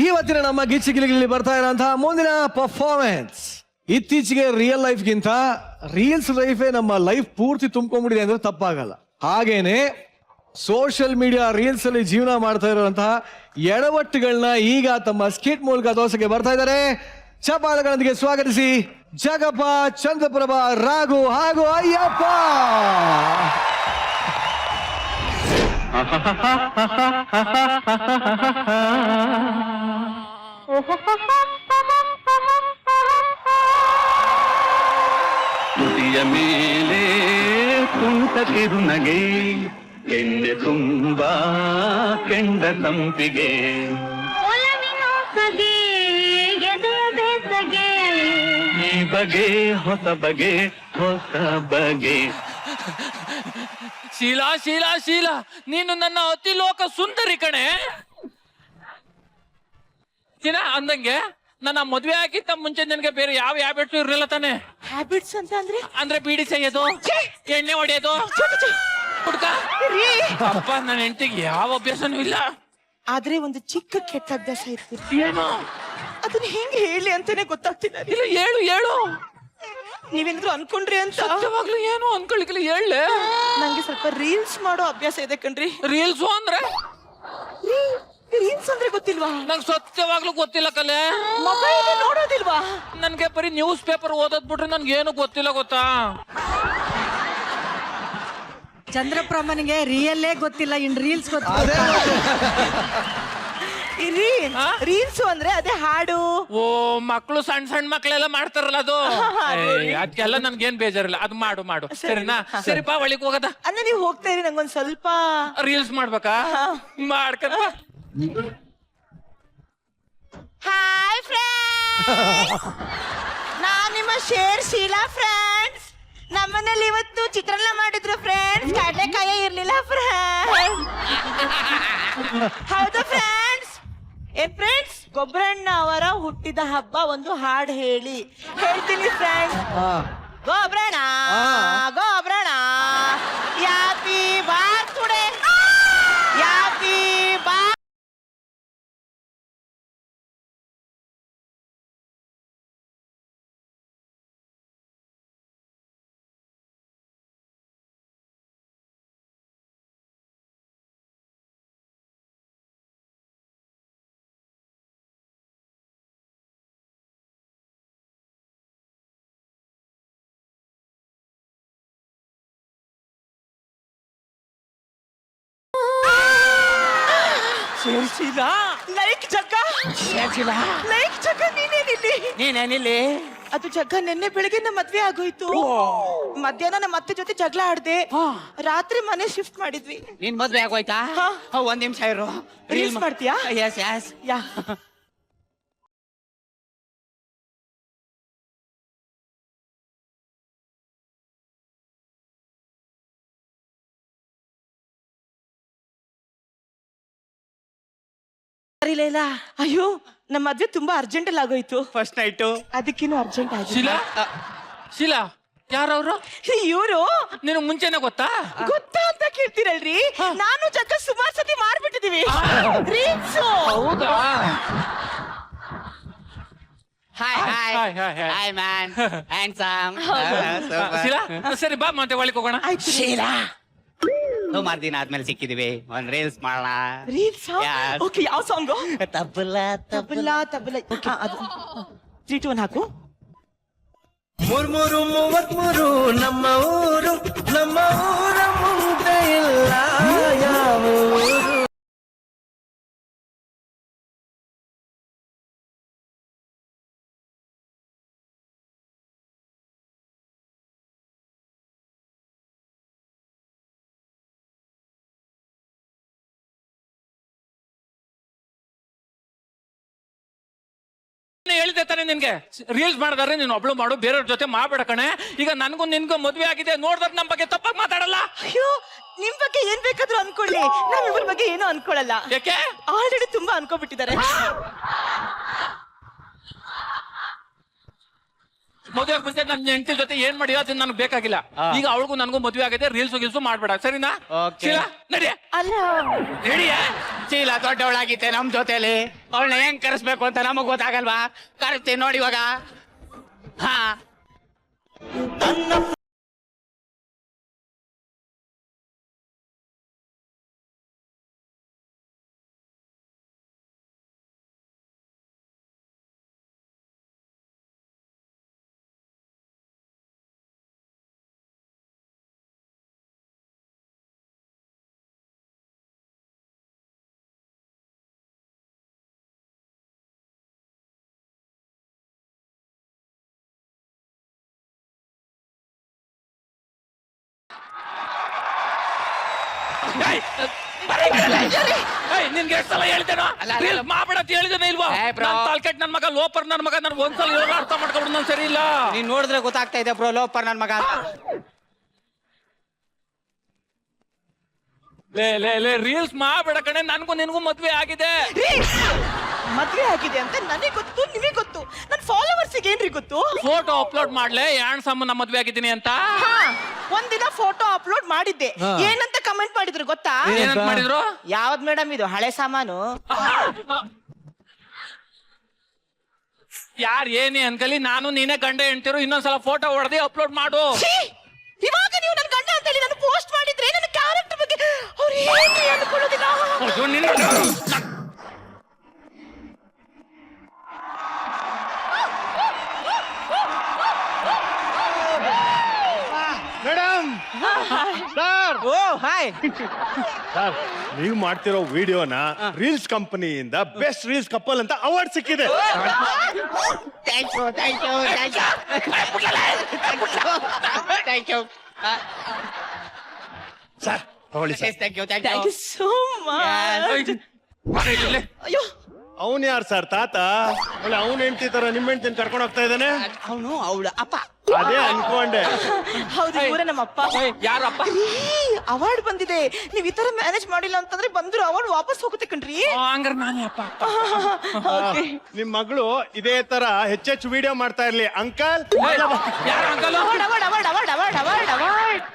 ಇವತ್ತಿನ ನಮ್ಮ ಗಿಚ್ಚಿಗಿಲಿಗಿಲಿ ಬರ್ತಾ ಇರೋಂತಹ ಮುಂದಿನ ಪರ್ಫಾರ್ಮೆನ್ಸ್ ಇತ್ತೀಚೆಗೆ ರಿಯಲ್ ಲೈಫ್ಗಿಂತ ರೀಲ್ಸ್ ಲೈಫೇ ನಮ್ಮ ಲೈಫ್ ಪೂರ್ತಿ ತುಂಬ್ಕೊಂಡ್ಬಿಟ್ಟಿದೆ ಅಂದ್ರೆ ತಪ್ಪಾಗಲ್ಲ. ಹಾಗೇನೆ ಸೋಷಿಯಲ್ ಮೀಡಿಯಾ ರೀಲ್ಸ್ ಅಲ್ಲಿ ಜೀವನ ಮಾಡ್ತಾ ಇರುವಂತಹ ಎಡವಟ್ಟುಗಳನ್ನ ಈಗ ತಮ್ಮ ಸ್ಕಿಟ್ ಮೂಲಕ ತೋರ್ಸಕ್ಕೆ ಬರ್ತಾ ಇದ್ದಾರೆ. ಚಪಾಲಗಳೊಂದಿಗೆ ಸ್ವಾಗತಿಸಿ ಜಗಪ್ಪ, ಚಂದ್ರಪ್ರಭಾ, ರಾಘು ಹಾಗೂ ಅಯ್ಯಪ್ಪ. ತುಟಿಯ ಮೇಲೆ ತುಂಟ ಕಿರುನಗೆ, ಎಣ್ಣೆ ತುಂಬಾ ಕೆಂಡ ತಂಪಿಗೆ, ಈ ಬಗೆ ಹೊಸ ಬಗೆ ಹೊಸ ಬಗೆ. ಶೀಲಾ ಶೀಲಾ ಶೀಲಾ, ನೀನು ನನ್ನ ಅತಿಲೋಕ ಸುಂದರಿ ಕಣೆ. ಚಿನ್ನ ಅಂದಂಗೆ ನನ್ನ ಮದ್ವೆ ಆಗಿತ್ತ ಮುಂಚೆ ನಿನ್ಗೆ ಬೇರೆ ಯಾವ ಹ್ಯಾಬಿಟ್ಸ್ ಇರಲಿಲ್ಲ ತಾನೆ? ಹ್ಯಾಬಿಟ್ಸ್ ಅಂತ ಅಂದ್ರೆ ಬೀಡಿ ಸೇಯೋದು, ಎಣ್ಣೆ ಹೊಡೆಯೋದು, ಹುಡ್ಕ ಅಪ್ಪ ನನ್ನ ಹೆಂಡತಿಗೆ ಯಾವ ಅಭ್ಯಾಸನೂ ಇಲ್ಲ. ಆದ್ರೆ ಒಂದು ಚಿಕ್ಕ ಕೆಟ್ಟ ಅಭ್ಯಾಸ ಇರ್ತೀರಿ. ಏನು ಅದನ್ನ ಹೆಂಗೆ ಹೇಳಿ ಅಂತಾನೆ ಗೊತ್ತಾಗ್ತಿಲ್ಲ. ಇಲ್ಲ, ಹೇಳು ಹೇಳು. ನೀವೇನಾದ್ರು ಅನ್ಕೊಂಡ್ರಿ ಅಂತ? ಸತ್ಯವಾಗ್ಲೂ ಏನು ಅನ್ಕೊಳಿಕ್ಕಿಲ್ಲ, ಹೇಳ. ನಂಗೆ ಸ್ವಲ್ಪ ರೀಲ್ಸ್ ಮಾಡೋ ಅಭ್ಯಾಸ ಇದೆ ಕಣ್ರಿ. ರೀಲ್ಸು ಅಂದ್ರೆ ರೀಲ್ಸ್ ಅಂದ್ರೆ ಗೊತ್ತಿಲ್ವಾ? ನಂಗೆ ಸತ್ಯವಾಗ್ಲೂ ಗೊತ್ತಿಲ್ಲ ಕಲೆ. ಮೊಬೈಲ್ ನೋಡೋದಿಲ್ವಾ? ನನ್ಗೆ ಬರೀ ನ್ಯೂಸ್ ಪೇಪರ್ ಓದೋದ್ ಬಿಟ್ರೆ ನನ್ಗೆ ಏನು ಗೊತ್ತಿಲ್ಲ, ಗೊತ್ತಾ? ಚಂದ್ರಪ್ರಭನಿಗೆ ರಿಯಲ್ಲೇ ಗೊತ್ತಿಲ್ಲ, ಇನ್ ರೀಲ್ಸ್ ಗೊತ್ತಿಲ್ಲ. ರೀಲ್ಸ್ ಅಂದ್ರೆ ಅದೇ ಹಾಡು. ಓ, ಮಕ್ಕಳು ಸಣ್ಣ ಸಣ್ಣ ಮಕ್ಳೆಲ್ಲ ಮಾಡ್ತಾರಲ್ಲ ಅದು. ಅದಕ್ಕೆಲ್ಲ ನನ್ಗೇನ್ ಬೇಜಾರಿಲ್ಲ, ಅದು ಮಾಡು ಮಾಡು. ಸರಿನಾ? ಸರಿ ಬಾ, ಒಳಗೆ ಹೋಗದ. ಅಂದ್ರೆ ನೀವು ಹೋಗ್ತಾ ಇರಿ, ನಂಗೊಂದ್ ಸ್ವಲ್ಪ ರೀಲ್ಸ್ ಮಾಡ್ಬೇಕಾ? ಮಾಡ್ಕಪ್ಪ. ಹಾಯ್ ಫ್ರೆಂಡ್ಸ್, ನಾನ್ ನಿಮ್ಮ ಶೀಲಾ ಫ್ರೆಂಡ್ಸ್. ನಮ್ಮನೇಲಿ ಇವತ್ತು ಚಿತ್ರಾನ್ನ ಮಾಡಿದ್ರು ಫ್ರೆಂಡ್ಸ್, ಕಡಲೆಕಾಯಿ ಇರ್ಲಿಲ್ಲ ಫ್ರೆಂಡ್ಸ್. ಹೌದಾ ಫ್ರೆಂಡ್ಸ್? ಏನ್ ಫ್ರೆಂಡ್ಸ್, ಗೊಬ್ಬರಣ್ಣ ಅವರ ಹುಟ್ಟಿದ ಹಬ್ಬ ಒಂದು ಹಾಡು ಹೇಳ್ತೀನಿ ಫ್ರೆಂಡ್ಸ್. ಗೊಬ್ಬರಣ್ಣ ಗೊಬ್ಬರಣ್ಣ, happy birthday, happy birth. Like Jagga, like Jagga, ನೀನೇನಿಲ್ಲಿ? ಅದು ಜಗ್ಗ, ನಿನ್ನೆ ಬೆಳಿಗ್ಗೆ ನಮ್ಮ ಮದ್ವೆ ಆಗೋಯ್ತು. ಮಧ್ಯಾಹ್ನ ನಮ್ಮ ಅತ್ತೆ ಜೊತೆ ಜಗಳ ಆಡ್ದೆ, ರಾತ್ರಿ ಮನೆ ಶಿಫ್ಟ್ ಮಾಡಿದ್ವಿ. ನಿನ್ ಮದ್ವೆ ಆಗೋಯ್ತಾ? ಒಂದ್ ನಿಮಿಷ ಇರು. ರೀಲ್ಸ್ ಮಾಡ್ತೀಯಾ? Yes yes. ಯಾ. ಅಯ್ಯೋ, ನಮ್ಮ ಮದ್ವೆ ತುಂಬಾ ಅರ್ಜೆಂಟ್ ಅಲ್ಲಿ ಆಗೋಯ್ತು. ಫಸ್ಟ್ ನೈಟು ಅದಕ್ಕೇನು ಅರ್ಜೆಂಟ್ ಆಗಿದೆ. ಶೀಲಾ ಶೀಲಾ, ಯಾರವ್ರು? ಇವರು ನಿನಗ್ ಮುಂಚೆನೆ ಗೊತ್ತಾ ಅಂತ ಕೇಳ್ತೀರಲ್ರಿ. ನಾನು ಜಗ್ಗ ಸುಮಾರು ಸತಿ ಮಾಡ್ಬಿಟ್ಟಿದೀವಿ ರೀಲ್ಸ್. ಹೌದಾ? Hi hi hi hi hi. Hi man, handsome. Sheela, ಸರಿ ಬಾ ಮತ್ತೆ ಒಳಗೆ ಹೋಗೋಣ. ಆಯ್ತು. ಶೀಲಾ, ಸುಮಾರು ದಿನ ಆದ್ಮೇಲೆ ಸಿಕ್ಕಿದೀವಿ, ಒಂದ್ ರೀಲ್ಸ್ ಮಾಡೋಣ. ರೀಲ್ಸ್? Yes. ಓಕೆ, ಯಾವ ಸಾಂಗು? ತಬ್ಬಲ ತಬಲ ತಬಲ. ಅದು 3, 2, 1 ಹಾಕು. 33 ನಮ್ಮ ಊರು, ನಮ್ಮ ಊರ ಮುಂದೆ ಇಲ್ಲ ಯಾವ ಊರು. ಹೇಳಿದೆ ತಾನೆ ನಿನ್ಗೆ, ರೀಲ್ಸ್ ಮಾಡಿದಾರೆ ನೀನು ಒಬ್ಳು ಮಾಡು, ಬೇರೆಯವ್ರ ಜೊತೆ ಮಾಡ್ಬೇಡ ಕಣೆ. ಈಗ ನನ್ಗೂ ನಿನ್ಗೂ ಮದ್ವೆ ಆಗಿದೆ, ನೋಡಿದ್ರೆ ನಮ್ ಬಗ್ಗೆ ತಪ್ಪಾಗಿ ಮಾತಾಡಲ್ಲ. ಅಯ್ಯೋ, ನಿಮ್ ಬಗ್ಗೆ ಏನ್ ಬೇಕಾದ್ರೂ ಅನ್ಕೊಳ್ಳಿ, ನಾವ್ ಇವ್ರ ಬಗ್ಗೆ ಏನೂ ಅನ್ಕೊಳಲ್ಲ. ಯಾಕೆ? ಆಲ್ರೆಡಿ ತುಂಬಾ ಅನ್ಕೋಬಿಟ್ಟಿದ್ದಾರೆ. ಮದುವೆ ಮುಂಚೆ ನನ್ನ ಹೆಂಡತಿ ಜೊತೆ ಏನ್ ಮಾಡಿಯೋ ಅದನ್ನ ನನಗೆ ಬೇಕಾಗಿಲ್ಲ. ಈಗ ಅವಳಿಗೂ ನನಗೂ ಮದುವೆ ಆಗಿದೆ, ರೀಲ್ಸ್ ಗಿಲ್ಸು ಮಾಡ್ಬೇಡ, ಸರಿನಾ? ಶೀಲಾ ನಡಿಯ. ಅಲ್ಲ ನಡಿಯ. ಚೀಲ ದೊಡ್ಡವಳಾಗಿತ್ತೆ ನಮ್ ಜೊತೆಲಿ, ಅವಳನ್ನ ಹೆಂಗ್ ಕರೆಸ್ಬೇಕು ಅಂತ ನಮಗ್ ಗೊತ್ತಾಗಲ್ವಾ? ಕರೆಸ್ತೀನಿ ನೋಡಿ ಇವಾಗ. ಹಾ ನಿನ್ಗೆ ಎಷ್ಟು ಸಲ ಹೇಳ್ತೇನೋ ರೀಲ್ಸ್ ಮಾಡ್ಬೇಡ ಅಂತ ಹೇಳಿದೇನೆ ಇಲ್ವಾ? ತಾಲ್ಕೆಟ್ ನನ್ ಮಗ, ಲೋಪರ್ ನನ್ ಮಗ, ನನ್ಗೆ ಒಂದ್ಸಲ ಇವಾಗ ಅರ್ಥ ಮಾಡ್ಕೊಂಡು ನಾನು ಸರಿ ಇಲ್ಲ. ನೀನ್ ನೋಡಿದ್ರೆ ಗೊತ್ತಾಗ್ತಾ ಇದೆ ಬ್ರೋ, ಲೋಪರ್ ನನ್ ಮಗ. ಲೇ ರೀಲ್ಸ್ ಮಾಡ್ಬೇಡ ಕಣೆ, ನನ್ಗೂ ನಿನ್ಗೂ ಮದ್ವೆ ಆಗಿದೆ. ಮದ್ವೆ ಆಗಿದೆ ಅಂತ ನನಗೆ ಗೊತ್ತು, ನಿಮಗೆ ಗೊತ್ತು, ನನ್ನ ಫಾಲೋವರ್ಸಿಗೆ ಏನ್ರಿ ಗೊತ್ತು? ಫೋಟೋ ಅಪ್ಲೋಡ್ ಮಾಡ್ಲೆ ಯಾಣ್ ಸಮ್ಮ ನಾ ಮದ್ವೆ ಆಗಿದ್ದೀನಿ ಅಂತ. ಒಂದಿನ ಫೋಟೋ ಅಪ್ಲೋಡ್ ಮಾಡಿದ್ದೆ, ಏನಂತ ಕಮೆಂಟ್ ಮಾಡಿದ್ರು ಗೊತ್ತಾ? ಏನಂತ ಮಾಡಿದ್ರು? ಯಾವ್ದ್ ಮೇಡಮ್ ಇದು ಹಳೆ ಸಾಮಾನು? ಯಾರ್ ಏನೇ ಅನ್ಕಲಿ, ನಾನು ನೀನೇ ಗಂಡ ಹೆಂಡ್ತಿರು, ಇನ್ನೊಂದ್ಸಲ ಫೋಟೋ ಹೊಡೆದಿ ಅಪ್ಲೋಡ್ ಮಾಡು. ಇವಾಗ ನೀವು ನನ್ನ ಗಂಡ ಅಂತ ಹೇಳಿ ನಾನು ಪೋಸ್ಟ್ ಮಾಡಿದ್ರೆ ನನ್ನ ಕ್ಯಾರೆಕ್ಟರ್ ಬಗ್ಗೆ ಅವ್ರು ಏನ್ರಿ ಅನ್ಕೊಳ್ಳೋದಿಲ್ಲ. Madam sir, oh hi sir ನೀವು ಮಾಡ್ತಿರೋ ವಿಡಿಯೋನ ರೀಲ್ಸ್ ಕಂಪನಿಯಿಂದ ಬೆಸ್ಟ್ ರೀಲ್ಸ್ ಕಪಲ್ ಅಂತ ಅವಾರ್ಡ್ ಸಿಕ್ಕಿದೆ. Thank you thank you thank you thank you sir ತಗೊಳ್ಳಿ sir. Thank you thank thank you. You so much. ಅಯ್ಯೋ ಅವನ್ ಯಾರು ಸರ್? ತಾತ ಒಳ್ಳೆ ಅವನ್ ಹೆಂಡತಿ ತರ ನಿಮ್ಮ ಹೆಂಡತಿನ ಕರ್ಕೊಂಡು ಹೋಗ್ತಾ ಇದ್ದಾನೆ. ಅವನು ಅವಳ ಅಪ್ಪ. ಅದೇ ಅನ್ಕೊಂಡೆ. ಹೌದು, ಇವರೇ ನಮ್ಮ ಅಪ್ಪ. ಯಾರಪ್ಪ? ಅವಾರ್ಡ್ ಬಂದಿದೆ, ನೀವ್ ಈ ತರ ಮ್ಯಾನೇಜ್ ಮಾಡಿಲ್ಲ ಅಂತಂದ್ರೆ ಬಂದ್ರು ಅವಾರ್ಡ್ ವಾಪಸ್ ಹೋಗುತ್ತೆ ಕಣ್ರಿ. ಹಂಗಾರೆ ನಾನೇ ಅಪ್ಪ. ನಿಮ್ ಮಗಳು ಇದೇ ತರ ಹೆಚ್ಚೆಚ್ಚು ವಿಡಿಯೋ ಮಾಡ್ತಾ ಇರ್ಲಿ ಅಂಕಲ್. ಯಾರ uncle? Award award award award award award award.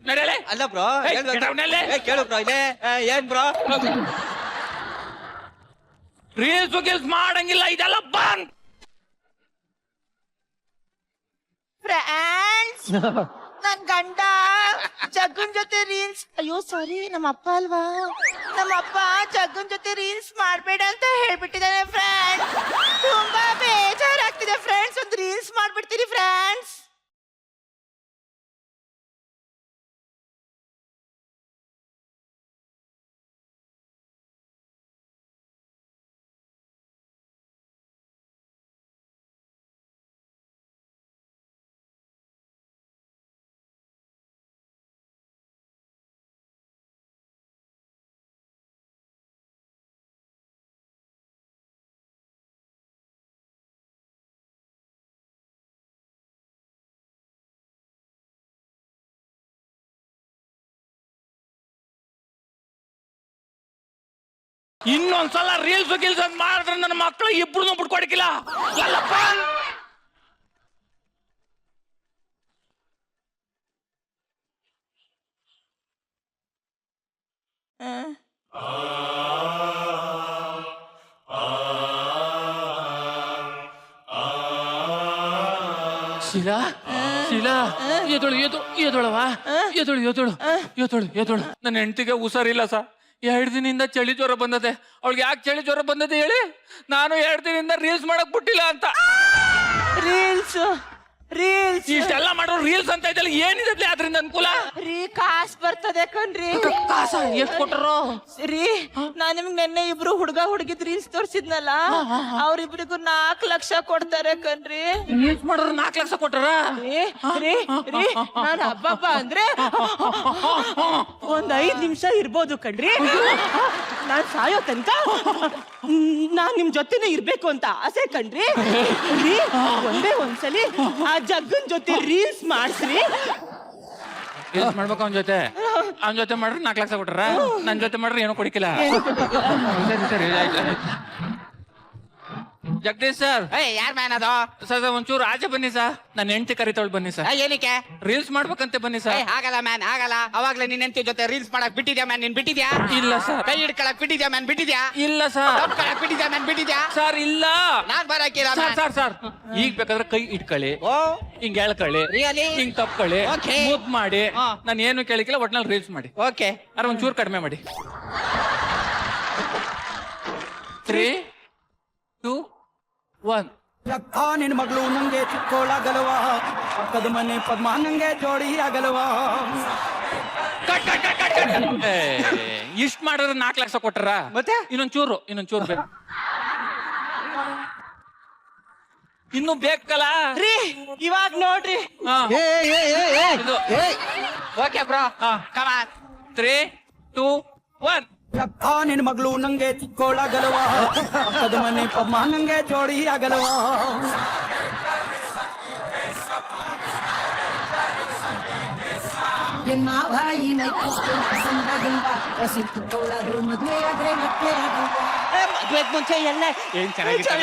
ನಡೆಯಲೇ. ಅಲ್ಲ ಬ್ರೋ, ಕೆಡವನಲ್ಲೇ. ಕೇಳು ಬ್ರೋ, ಇಲ್ಲೇ ಏನ್ ಬ್ರೋ? ರೀಲ್ಸ್ ಗಿಲ್ಸ್ ಮಾಡಂಗಿಲ್ಲ, ಇದೆಲ್ಲ ಬಂದ್. ಫ್ರೆಂಡ್ಸ್, ನನ್ ಗಂಡ ಜಗ್ಗನ್ ಜೊತೆ ರೀಲ್ಸ್, ಅಯ್ಯೋ ಸಾರಿ ನಮ್ಮ ಅಪ್ಪ ಅಲ್ವಾ, ನಮ್ಮ ಅಪ್ಪ ಜಗ್ಗನ್ ಜೊತೆ ರೀಲ್ಸ್ ಮಾಡ್ಬೇಡ ಅಂತ ಹೇಳ್ಬಿಟ್ಟಿದ್ದಾನೆ ಫ್ರೆಂಡ್ಸ್. ತುಂಬಾ ಬೇಜಾರಾಗ್ತಿದೆ ಫ್ರೆಂಡ್ಸ್, ಒಂದು ರೀಲ್ಸ್ ಮಾಡ್ಬಿಡ್ತೀರಿ ಫ್ರೆಂಡ್ಸ್. ಇನ್ನೊಂದ್ಸಲ ರೀಲ್ಸ್ ಗಿಲ್ಸ್ ಅಂತ ಮಾಡಿದ್ರೆ ನನ್ನ ಮಕ್ಕಳು ಇಬ್ರು ಬಿಟ್ಕೊಡಕಿಲ್ಲ. ಎಲ್ಲಪ್ಪ ಶೀಲಾ, ಶೀಲಾ, ಎದೊಳವ, ಎದೊಳು. ನನ್ನ ಹೆಂಡತಿಗೆ ಹುಷಾರಿಲ್ಲ ಸರ್, 2 ದಿನದಿಂದ ಚಳಿ ಜ್ವರ ಬಂದದೆ. ಅವಳಿಗೆ ಯಾಕೆ ಚಳಿ ಜ್ವರ ಬಂದದೆ ಹೇಳಿ? ನಾನು 2 ದಿನದಿಂದ ರೀಲ್ಸ್ ಮಾಡಕ್ ಬಿಟ್ಟಿಲ್ಲ ಅಂತ. ರೀಲ್ಸ್ ರೀಲ್ಸ್ ಇಷ್ಟೆಲ್ಲ ಮಾಡೋ ರೀಲ್ಸ್ ಅಂತ ಇದ್ದಲ್ಲ, ಏನಿದೆ ಅದ್ರಿಂದ ಅನುಕೂಲ? ರೀ ಕಾಸ್ ಬರ್ತದೆ ಕಣ್ರಿ. ಕಾಸ ಎಷ್ಟು ಕೊಟ್ಟರು? ರೀ ನಾನ್ ನಿಮ್ಗೆ ನೆನ್ನೆ ಇಬ್ರು ಹುಡುಗ ಹುಡುಗಿದ್ ರೀಲ್ಸ್ ತೋರ್ಸಿದ್ನಲ್ಲ, ಅವ್ರಿಬ್ರಿಗೂ 4 ಲಕ್ಷ ಕೊಡ್ತಾರೆ ಕಣ್ರಿ. ರೀಲ್ಸ್ ಮಾಡೋರು 4 ಲಕ್ಷ ಕೊಟ್ಟಾರ? ನಾನು ಹಬ್ಬ ಅಂದ್ರೆ ಒಂದ್ 5 ನಿಮಿಷ ಇರ್ಬೋದು ಕಣ್ರಿ. ನಾನ್ ಸಾಯೋ ತನಕ ನಾನ್ ನಿಮ್ ಜೊತೆನೆ ಇರ್ಬೇಕು ಅಂತ ಆಸೆ ಕಣ್ರಿ. ರೀ ಒಂದೇ ಒಂದ್ಸಲಿ ಆ ಜಗ್ಗನ್ ಜೊತೆ ರೀಲ್ಸ್ ಮಾಡ್ಸ್ರಿ. ರೀಲ್ಸ್ ಮಾಡ್ಬೇಕು ಅವನ ಜೊತೆ ಮಾಡ್ರಿ 4 ಲಕ್ಷ ಕೊಟ್ಟಾರ, ನನ್ ಜೊತೆ ಮಾಡ್ರಿ ಏನೋ ಕೊಡಿಕಿಲ್ಲ. ಸರಿ ಸರಿ ಆಯ್ತು. ಜಗದೀಶ್ ಸರ್ ಏಯ್ ಯಾರ್ ಮ್ಯಾನ್ ಅದು ಸರ್ ಒಂಚೂರು ಆಚೆ ಬನ್ನಿ ಸರ್ ನನ್ನ ಹೆಂಡತಿ ಕರಿತಾವಳು ಬನ್ನಿ ಸರ್ ಏನಕ್ಕೆ ರೀಲ್ಸ್ ಮಾಡ್ಬೇಕಂತೆ ಬನ್ನಿ ಸರ್ ಆಗಲ್ಲ ಮ್ಯಾನ್ ಆಗಲ್ಲ ಅವಾಗ್ಲೇ ನಿನ್ ಹೆಂಡತಿ ಜೊತೆ ರೀಲ್ಸ್ ಮಾಡಕ್ ಬಿಟ್ಟಿದ್ಯಾ ಮ್ಯಾನ್ ನೀನ್ ಬಿಟ್ಟಿದ್ಯಾ ಇಲ್ಲ ಸರ್ ಕೈ ಹಿಡ್ಕೊಳಕ್ ಬಿಟ್ಟಿದ್ಯಾ ಮ್ಯಾನ್ ಬಿಟ್ಟಿದ್ಯಾ ಇಲ್ಲ ಸರ್ ತಪ್ಕೊಳಕ್ ಬಿಟ್ಟಿದ್ಯಾ ಮ್ಯಾನ್ ಬಿಟ್ಟಿದ್ಯಾ ಸರ್ ಇಲ್ಲ ನಾನ್ ಬರಕಿಲ್ಲ ಸರ್ ಸರ್ ಸರ್ ಈಗ ಬೇಕಾದ್ರೆ ಕೈ ಇಟ್ಕೊಳ್ಳಿ ಓ ಹಿಂಗ್ ಎಳ್ಕೊಳ್ಳಿ Really? ಹಿಂಗ್ ತಪ್ಕೊಳ್ಳಿ Okay. ಮುದ್ ಮಾಡಿ ಹಾ. ನಾನು ಏನು ಕೇಳಿಕಿಲ್ಲ ಒಟ್ನಲ್ಲಿ ರೀಲ್ಸ್ ಮಾಡಿ ಓಕೆ ಅರೆ ಒಂಚೂರು ಕಡಿಮೆ ಮಾಡಿ 3, 2, 1 ಅಕ್ಕ ನಿನ್ ಮಗಳು ನಂಗೆ ಚಿಕ್ಕೋಳಾಗಲ್ವಾ ಪಕ್ಕದ ಮನೆ ಪದ್ಮ ನಂಗೆ ಜೋಡಿ ಆಗಲ್ವಾ ಇಷ್ಟ್ ಮಾಡಿದ್ರೆ 4 ಲಕ್ಷ ಕೊಟ್ರ ಮತ್ತೆ? ಇನ್ನೊಂದ್ ಚೂರು ಬೇಕು ಇನ್ನು ಬೇಕಲ್ಲ ರೀ ಇವಾಗ ನೋಡ್ರಿ ಹಾ. ಏ ಏ ಏ ಏ ಇದು. ಓಕೆ ಬ್ರೋ ಹಾ. ಕಮಾನ್ 3, 2, 1 ಅಕ್ಕ ನಿನ್ ಮಗಳು ನಂಗೆ ಚಿಕ್ಕೋಳಾಗಲ್ವಾ ಪಕ್ಕದ ಮನೆ ಪದ್ಮ ನಂಗೆ ಜೋಡಿ ಆಗಲ್ವಾ ಮದ್ವೆಗ್ ಮುಂಚೆ ಎಲ್ಲ ಏನ್ ಚೆನ್ನಾಗಿದೆ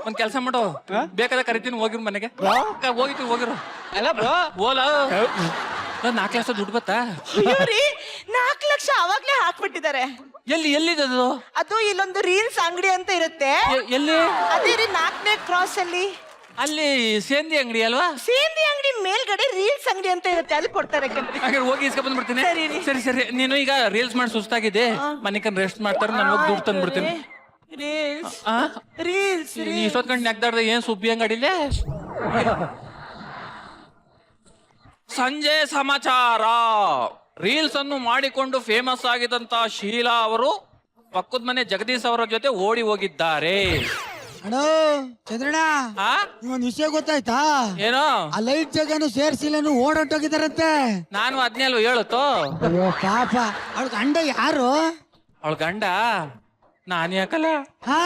ಒಂದ್ ಕೆಲ್ಸ ಮಾಡು ಬೇಕಾದ್ರೆ ಕರಿತೀನಿ ಹೋಗಿರ್ ಮನೆಗೆ ಹೋಗಿರು ಅಲ್ಲ ಬ್ರೋ ಓಲ 4 ಲಕ್ಷ ದುಡ್ಡು ಬತ್ತಾ ರೀ 4 ಲಕ್ಷ ಅವಾಗ್ಲೇ ಹಾಕ್ಬಿಟ್ಟಿದ್ದಾರೆ ಎಲ್ಲಿದದು ಅದು ಇಲ್ಲೊಂದು ರೀಲ್ಸ್ ಅಂಗಡಿ ಅಂತ ಇರುತ್ತೆ ಎಲ್ಲಿ ಅದೇ ರೀ 4ನೇ ಕ್ರಾಸ್ ಅಲ್ಲಿ ಅಲ್ಲಿ ಸೇಂದಿ ಅಂಗಡಿ ಅಲ್ವಾ ಸೇಂದಿ ಅಂಗಡಿ ಮೇಲ್ಗಡೆ ರೀಲ್ಸ್ ಅಂಗಡಿ ಅಂತ ಇರುತ್ತೆ ಅಲ್ಲಿ ಕೊಡ್ತಾರೆ ಕಣ್ರಿ. ಹಾಗಾದ್ರೆ ಹೋಗಿ ಇಸ್ಕೊಂಡ್ ಬಂದ್ಬಿಡ್ತೀನಿ ಸರಿ ರೀ. ಸರಿ ನೀನು ಈಗ ರೀಲ್ಸ್ ಮಾಡಿ ಸುಸ್ತಾಗಿದೆ ಮನೆಕನ್ ರೆಸ್ಟ್ ಮಾಡ್ತಾರೆ ನಾನು ಹೋಗಿ ದುಡ್ಡು ತಂದ್ಬಿಡ್ತೀನಿ ರೀಲ್ಸ್ ಆ? ರೀಲ್ಸ್ ಇಷ್ಟೊತ್ ಗಂಟೆ ನೆಗ್ದಾಡ್ದೆ ಏನ್ ಸುಬ್ಬಿ ಅಂಗಡಿಲೇ ಸಂಜೆ ಸಮಾಚಾರ ರೀಲ್ಸ್ ಅನ್ನು ಮಾಡಿಕೊಂಡು ಫೇಮಸ್ ಆಗಿದಂತ ಶೀಲಾ ಅವರು ಪಕ್ಕದ ಮನೆ ಜಗದೀಶ್ ಅವರ ಜೊತೆ ಓಡಿ ಹೋಗಿದ್ದಾರೆ ಅಣ್ಣ ಚಂದ್ರಣ್ಣ ಆ? ಒಂದ್ ವಿಷಯ ಗೊತ್ತಾಯ್ತಾ ಏನೋ ಆ ಲೈಟ್ ಜಾಗನು ಸೇರ್ಸಿಲ್ಲನು ಓಡಾಟೋಗಿದಾರಂತೆ ನಾನು ಅದ್ನೇಲ್ವ ಹೇಳುತ್ತೋ ಅಯ್ಯೋ ಪಾಪ ಅವ್ಳ ಗಂಡ ಯಾರು ಅವಳ ಗಂಡ ನಾನ್ ಯಾಕಲ್ಲ ಹಾ